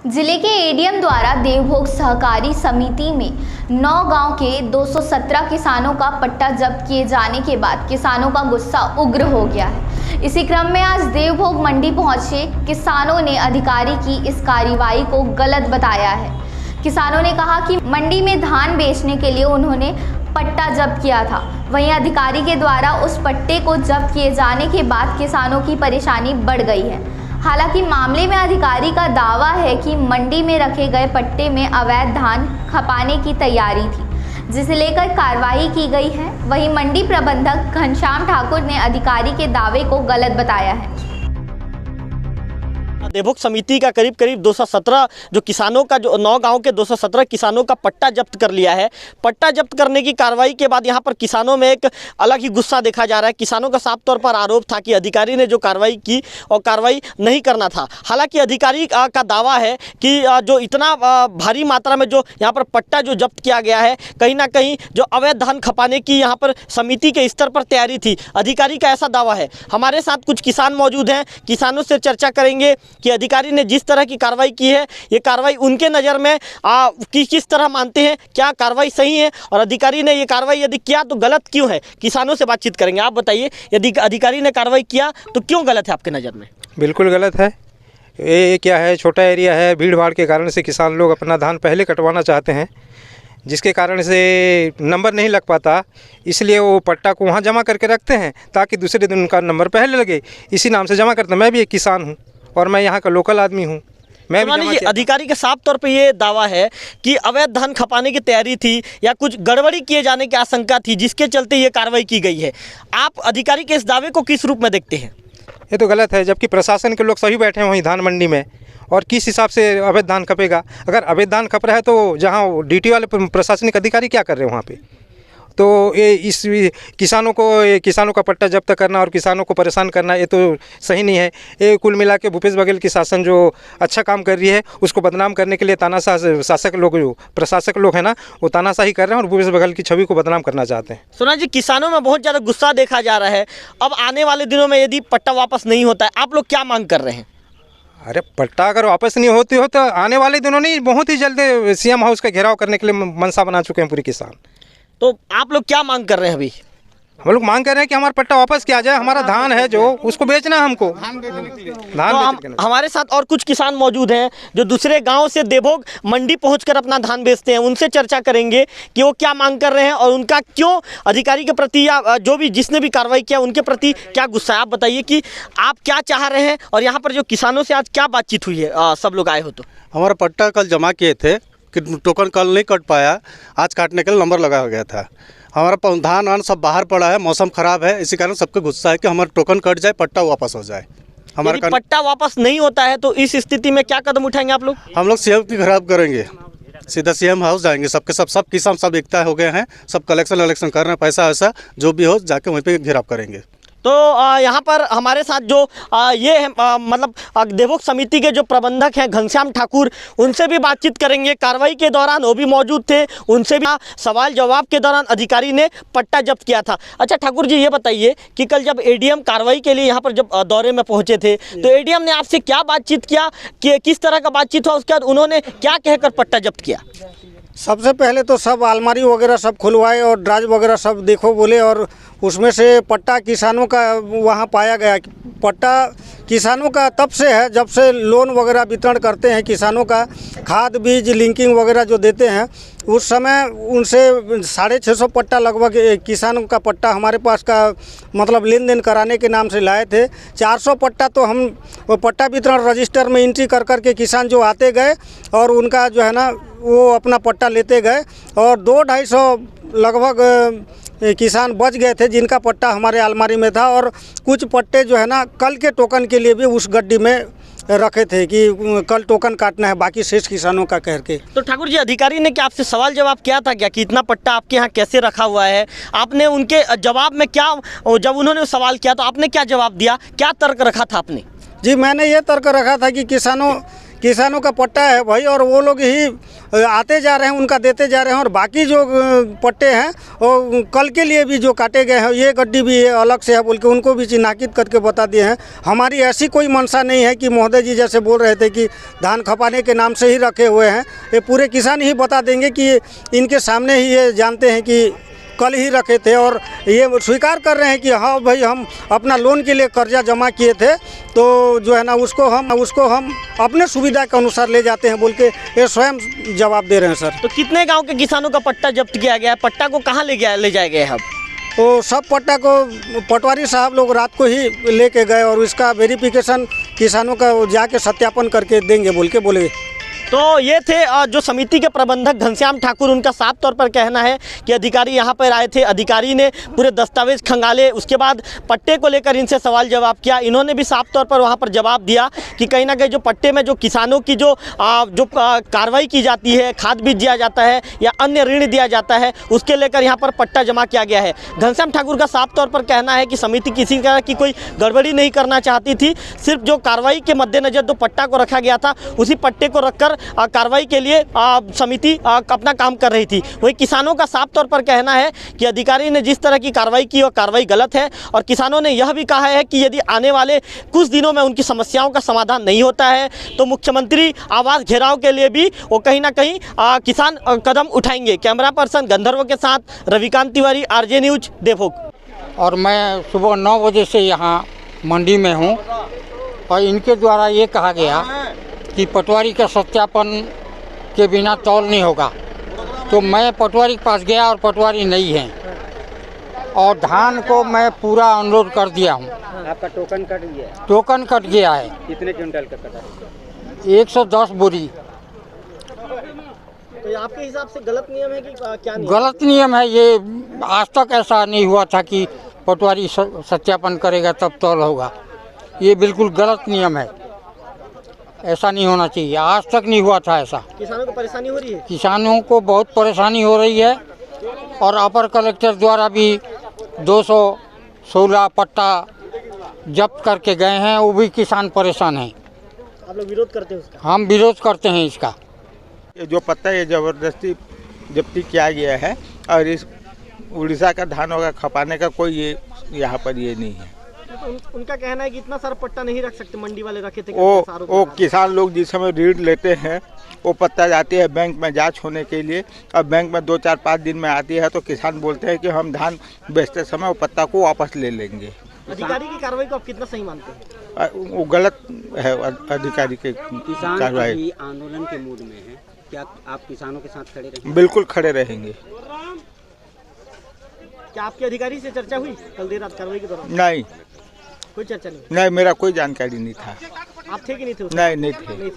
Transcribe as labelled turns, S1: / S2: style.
S1: जिले के एडीएम द्वारा देवभोग सहकारी समिति में 9 गांव के 217 किसानों का पट्टा जब्त किए जाने के बाद किसानों का गुस्सा उग्र हो गया है। इसी क्रम में आज देवभोग मंडी पहुंचे किसानों ने अधिकारी की इस कार्रवाई को गलत बताया है। किसानों ने कहा कि मंडी में धान बेचने के लिए उन्होंने पट्टा जब्त किया था, वहीं अधिकारी के द्वारा उस पट्टे को जब्त किए जाने के बाद किसानों की परेशानी बढ़ गई है। हालांकि मामले में अधिकारी का दावा है कि मंडी में रखे गए पट्टे में अवैध धान खपाने की तैयारी थी, जिसे लेकर कार्रवाई की गई है। वहीं मंडी प्रबंधक घनश्याम ठाकुर ने अधिकारी के दावे को गलत बताया है।
S2: देवभोग समिति का करीब 217 जो किसानों का जो 9 गांव के 217 किसानों का पट्टा जब्त कर लिया है। पट्टा जब्त करने की कार्रवाई के बाद यहां पर किसानों में एक अलग ही गुस्सा देखा जा रहा है। किसानों का साफ तौर पर आरोप था कि अधिकारी ने जो कार्रवाई की और कार्रवाई नहीं करना था। हालांकि अधिकारी का दावा है कि जो इतना भारी मात्रा में जो यहाँ पर पट्टा जो जब्त किया गया है, कहीं ना कहीं जो अवैध धान खपाने की यहाँ पर समिति के स्तर पर तैयारी थी। अधिकारी का ऐसा दावा है। हमारे साथ कुछ किसान मौजूद हैं, किसानों से चर्चा करेंगे कि अधिकारी ने जिस तरह की कार्रवाई की है, ये कार्रवाई उनके नज़र में किस तरह मानते हैं, क्या कार्रवाई सही है और अधिकारी ने ये कार्रवाई यदि किया तो गलत क्यों है। किसानों से बातचीत करेंगे। आप बताइए, यदि अधिकारी ने कार्रवाई किया तो क्यों गलत है आपके नज़र में?
S3: बिल्कुल गलत है। ये क्या है, छोटा एरिया है, भीड़ भाड़ के कारण से किसान लोग अपना धान पहले कटवाना चाहते हैं, जिसके कारण से नंबर नहीं लग पाता, इसलिए वो पट्टा को वहाँ जमा करके रखते हैं ताकि दूसरे दिन उनका नंबर पहले लगे। इसी नाम से जमा करते हैं। मैं भी एक किसान हूँ और मैं यहाँ का लोकल आदमी हूँ। मैं भी
S2: अधिकारी के साफ तौर पे ये दावा है कि अवैध धान खपाने की तैयारी थी या कुछ गड़बड़ी किए जाने की आशंका थी, जिसके चलते ये कार्रवाई की गई है। आप अधिकारी के इस दावे को किस रूप में देखते हैं?
S3: ये तो गलत है, जबकि प्रशासन के लोग सही बैठे हैं वहीं धान मंडी में, और किस हिसाब से अवैध धान खपेगा? अगर अवैध धान खप रहा है तो जहाँ डीटी वाले प्रशासनिक अधिकारी क्या कर रहे हैं वहाँ पे? तो ये इस किसानों का पट्टा जब्त करना और किसानों को परेशान करना, ये तो सही नहीं है। ये कुल मिला के भूपेश बघेल की शासन जो अच्छा काम कर रही है, उसको बदनाम करने के लिए तानाशाह शासक लोग, जो प्रशासक लोग हैं ना, वो तानाशाही कर रहे हैं और भूपेश बघेल की छवि को बदनाम करना चाहते हैं।
S2: सोना जी, किसानों में बहुत ज़्यादा गुस्सा देखा जा रहा है। अब आने वाले दिनों में यदि पट्टा वापस नहीं होता है, आप लोग क्या मांग कर रहे हैं?
S3: अरे पट्टा अगर वापस नहीं होती हो तो आने वाले दिनों नहीं, बहुत ही जल्द सीएम हाउस का घेराव करने के लिए मनसा बना चुके हैं पूरे किसान।
S2: तो आप लोग क्या मांग कर रहे हैं अभी?
S3: हम लोग मांग कर रहे हैं कि हमारा पट्टा वापस किया जाए। हमारा धान है जो, उसको बेचना है हमको।
S2: हमारे साथ और कुछ किसान मौजूद हैं जो दूसरे गांव से देवभोग मंडी पहुंचकर अपना धान बेचते हैं। उनसे चर्चा करेंगे कि वो क्या मांग कर रहे हैं और उनका क्यों अधिकारी के प्रति या जो भी जिसने भी कार्रवाई किया उनके प्रति क्या गुस्सा है। आप बताइए कि आप क्या चाह रहे हैं और यहाँ पर जो किसानों से आज क्या बातचीत हुई है? सब लोग आए हो तो?
S4: हमारा पट्टा कल जमा किए थे कि टोकन कल नहीं कट पाया, आज काटने के लिए नंबर लगा गया था। हमारा धान वान सब बाहर पड़ा है, मौसम खराब है, इसी कारण सबको गुस्सा है कि हमारा टोकन कट जाए, पट्टा वापस हो जाए।
S2: हमारा पट्टा वापस नहीं होता है तो इस स्थिति में क्या कदम उठाएंगे आप लोग?
S4: हम लोग सीएम की खराब करेंगे, सीधा सीएम हाउस जाएंगे। सब किसान सब एकता हो गए हैं, सब कलेक्शन कर रहे हैं, पैसा वैसा जो भी हो जाके वहीं पे घेराव करेंगे।
S2: तो यहाँ पर हमारे साथ जो ये है मतलब देवभोग समिति के जो प्रबंधक हैं घनश्याम ठाकुर, उनसे भी बातचीत करेंगे। कार्रवाई के दौरान वो भी मौजूद थे, उनसे भी सवाल जवाब के दौरान अधिकारी ने पट्टा जब्त किया था। अच्छा ठाकुर जी, ये बताइए कि कल जब एडीएम कार्रवाई के लिए यहाँ पर जब दौरे में पहुँचे थे तो एडीएम ने आपसे क्या बातचीत किया, कि किस तरह का बातचीत हुआ, उसके बाद उन्होंने क्या कहकर पट्टा जब्त किया?
S5: सबसे पहले तो सब अलमारी वगैरह सब खुलवाए और ड्राज वगैरह सब देखो बोले, और उसमें से पट्टा किसानों का वहाँ पाया गया। पट्टा किसानों का तब से है जब से लोन वगैरह वितरण करते हैं, किसानों का खाद बीज लिंकिंग वगैरह जो देते हैं, उस समय उनसे 650 पट्टा लगभग किसानों का पट्टा हमारे पास का मतलब लेन देन कराने के नाम से लाए थे। 400 पट्टा तो हम पट्टा वितरण रजिस्टर में एंट्री कर करके किसान जो आते गए और उनका जो है ना वो अपना पट्टा लेते गए, और 200-250 लगभग किसान बच गए थे जिनका पट्टा हमारे अलमारी में था, और कुछ पट्टे जो है ना कल के टोकन के लिए भी उस गड्डी में रखे थे कि कल टोकन काटना है बाकी शेष किसानों का कह के।
S2: तो ठाकुर जी, अधिकारी ने क्या आपसे सवाल जवाब किया था क्या कि इतना पट्टा आपके यहाँ कैसे रखा हुआ है? आपने उनके जवाब में क्या, जब उन्होंने सवाल किया तो आपने क्या जवाब दिया, क्या तर्क रखा था आपने?
S5: जी, मैंने ये तर्क रखा था कि किसानों का पट्टा है भाई, और वो लोग ही आते जा रहे हैं उनका देते जा रहे हैं, और बाकी जो पट्टे हैं वो कल के लिए भी जो काटे गए हैं, ये गड्डी भी अलग से है बोल के उनको भी चिन्हांकित करके बता दिए हैं। हमारी ऐसी कोई मंशा नहीं है कि महोदय जी जैसे बोल रहे थे कि धान खपाने के नाम से ही रखे हुए हैं। ये पूरे किसान ही बता देंगे कि इनके सामने ही ये जानते हैं कि कल ही रखे थे, और ये स्वीकार कर रहे हैं कि हाँ भाई हम अपना लोन के लिए कर्जा जमा किए थे, तो जो है ना उसको हम अपने सुविधा के अनुसार ले जाते हैं बोल के ये स्वयं जवाब दे रहे हैं सर।
S2: तो कितने गांव के किसानों का पट्टा जब्त किया गया है? पट्टा को कहाँ ले जाया गया है अब?
S5: तो सब पट्टा को पटवारी साहब लोग रात को ही लेके गए, और इसका वेरिफिकेशन किसानों का जाके सत्यापन करके देंगे बोल के बोले।
S2: तो ये थे जो समिति के प्रबंधक घनश्याम ठाकुर। उनका साफ तौर पर कहना है कि अधिकारी यहाँ पर आए थे, अधिकारी ने पूरे दस्तावेज खंगाले, उसके बाद पट्टे को लेकर इनसे सवाल जवाब किया। इन्होंने भी साफ तौर पर वहाँ पर जवाब दिया कि कहीं ना कहीं जो पट्टे में जो किसानों की जो कार्रवाई की जाती है, खाद बीज दिया जाता है या अन्य ऋण दिया जाता है, उसके लेकर यहाँ पर पट्टा जमा किया गया है। घनश्याम ठाकुर का साफ तौर पर कहना है कि समिति किसी तरह की कोई गड़बड़ी नहीं करना चाहती थी, सिर्फ जो कार्रवाई के मद्देनज़र जो पट्टा को रखा गया था उसी पट्टे को रखकर कार्रवाई के लिए समिति अपना काम कर रही थी। वही किसानों का साफ तौर पर कहना है कि अधिकारी ने जिस तरह की कार्रवाई की वो कार्रवाई गलत है, और किसानों ने यह भी कहा है कि यदि आने वाले कुछ दिनों में उनकी समस्याओं का समाधान नहीं होता है तो मुख्यमंत्री आवास घेराव के लिए भी वो कहीं ना कहीं किसान कदम उठाएंगे। कैमरा पर्सन गंधर्व के साथ रविकांत तिवारी, आरजे न्यूज, देवभोग।
S6: और मैं सुबह 9 बजे से यहाँ मंडी में हूँ, और इनके द्वारा ये कहा गया कि पटवारी का सत्यापन के बिना तौल नहीं होगा। तो मैं पटवारी के पास गया और पटवारी नहीं है, और धान को मैं पूरा अनुरोध कर दिया हूँ।
S7: आपका टोकन कट गया?
S6: टोकन कट गया है।
S7: कितने क्विंटल का कटा?
S6: 110 बोरी।
S2: तो आपके हिसाब से गलत नियम है कि क्या नियम?
S6: गलत नियम है ये। आज तक ऐसा नहीं हुआ था कि पटवारी सत्यापन करेगा तब तौल होगा। ये बिल्कुल गलत नियम है, ऐसा नहीं होना चाहिए। आज तक नहीं हुआ था ऐसा।
S2: किसानों को परेशानी हो रही है?
S6: किसानों को बहुत परेशानी हो रही है, और अपर कलेक्टर द्वारा भी 216 पट्टा जब्त करके गए हैं, वो भी किसान परेशान हैं।
S2: आप लोग विरोध करते हैं उसका?
S6: हम विरोध करते हैं इसका।
S8: ये जो पत्ता ये ज़बरदस्ती जब्ती किया गया है, और इस उड़ीसा का धानों का खपाने का कोई ये यहाँ पर ये नहीं है।
S2: तो उनका कहना है कि इतना सारा पट्टा नहीं रख सकते, मंडी वाले रखे थे।
S8: वो किसान लोग जिस समय ऋण लेते हैं वो पत्ता जाती है बैंक में जांच होने के लिए, और बैंक में 2, 4, 5 दिन में आती है, तो किसान बोलते हैं कि हम धान बेचते समय वो पत्ता को वापस ले लेंगे।
S2: अधिकारी की कार्रवाई को आप कितना सही मानते हैं?
S8: वो गलत है अधिकारी की कार्रवाई।
S7: आंदोलन के मूड में है, क्या आप किसानों के साथ खड़े रहेंगे?
S8: बिल्कुल खड़े रहेंगे।
S2: क्या आपके अधिकारी से चर्चा हुई कल देर रात कार्रवाई के दौरान?
S8: नहीं,
S2: कोई चर्चा नहीं।
S8: नहीं, मेरा कोई जानकारी नहीं था।
S2: आप थे कि नहीं थे?
S8: नहीं थे।